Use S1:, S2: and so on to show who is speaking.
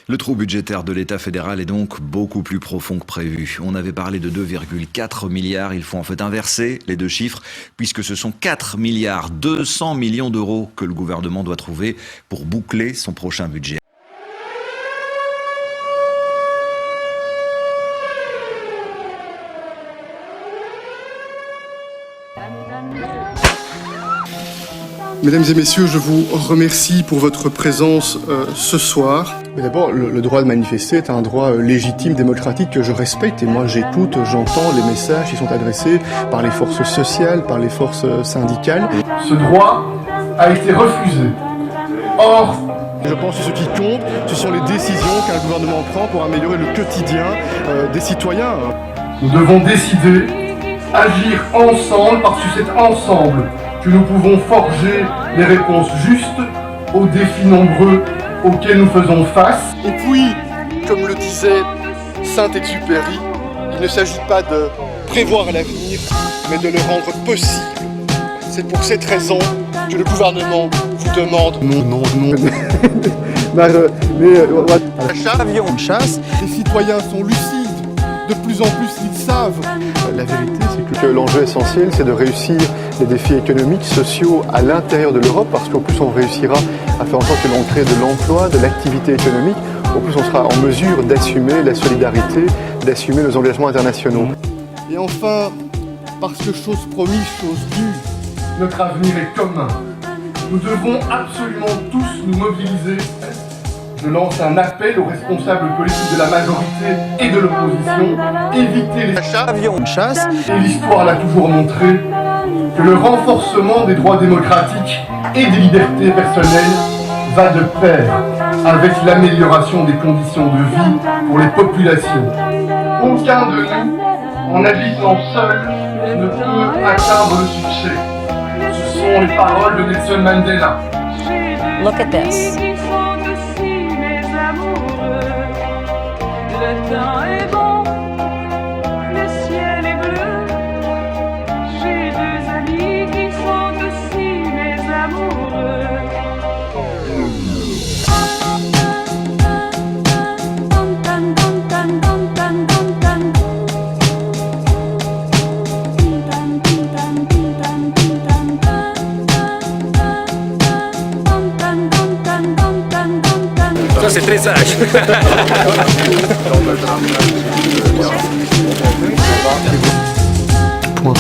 S1: Le trou budgétaire de l'État fédéral est donc beaucoup plus profond que prévu. On avait parlé de 2,4 milliards, il faut en fait inverser les deux chiffres, puisque ce sont 4 milliards 200 millions d'euros que le gouvernement doit trouver pour boucler son prochain budget.
S2: Mesdames et messieurs, je vous remercie pour votre présence ce soir.
S3: Mais d'abord, le droit de manifester est un droit légitime, démocratique, que je respecte. Et moi, j'écoute, j'entends les messages qui sont adressés par les forces sociales, par les forces syndicales.
S2: Ce droit a été refusé. Or, je pense que ce qui compte, ce sont les décisions qu'un gouvernement prend pour améliorer le quotidien des citoyens. Nous devons décider, agir ensemble, parce que c'est ensemble que nous pouvons forger les réponses justes aux défis nombreux auxquels nous faisons face. Et puis, comme le disait Saint-Exupéry, il ne s'agit pas de prévoir l'avenir, mais de le rendre possible. C'est pour cette raison que le gouvernement vous demande... Non.
S3: Avion de chasse.
S2: Les citoyens sont lucides, de plus en plus ils savent.
S3: La vérité, c'est que l'enjeu essentiel, c'est de réussir les défis économiques, sociaux à l'intérieur de l'Europe, parce qu'au plus on réussira à faire en sorte que l'on crée de l'emploi, de l'activité économique, au plus on sera en mesure d'assumer la solidarité, d'assumer nos engagements internationaux.
S2: Et enfin, parce que chose promise, chose due, notre avenir est commun. Nous devons absolument tous nous mobiliser. Je lance un appel aux responsables politiques de la majorité et de l'opposition. Éviter les
S3: Avion de chasse.
S2: Et l'histoire l'a toujours montré que le renforcement des droits démocratiques et des libertés personnelles va de pair avec l'amélioration des conditions de vie pour les populations. Aucun de nous, en agissant seul, ne peut atteindre le succès. Ce sont les paroles de Nelson Mandela.
S4: Look at this.
S5: Le temps est bon, le ciel est bleu. J'ai deux amis qui sont aussi mes amoureux.
S6: Ça c'est très sage.
S3: Point.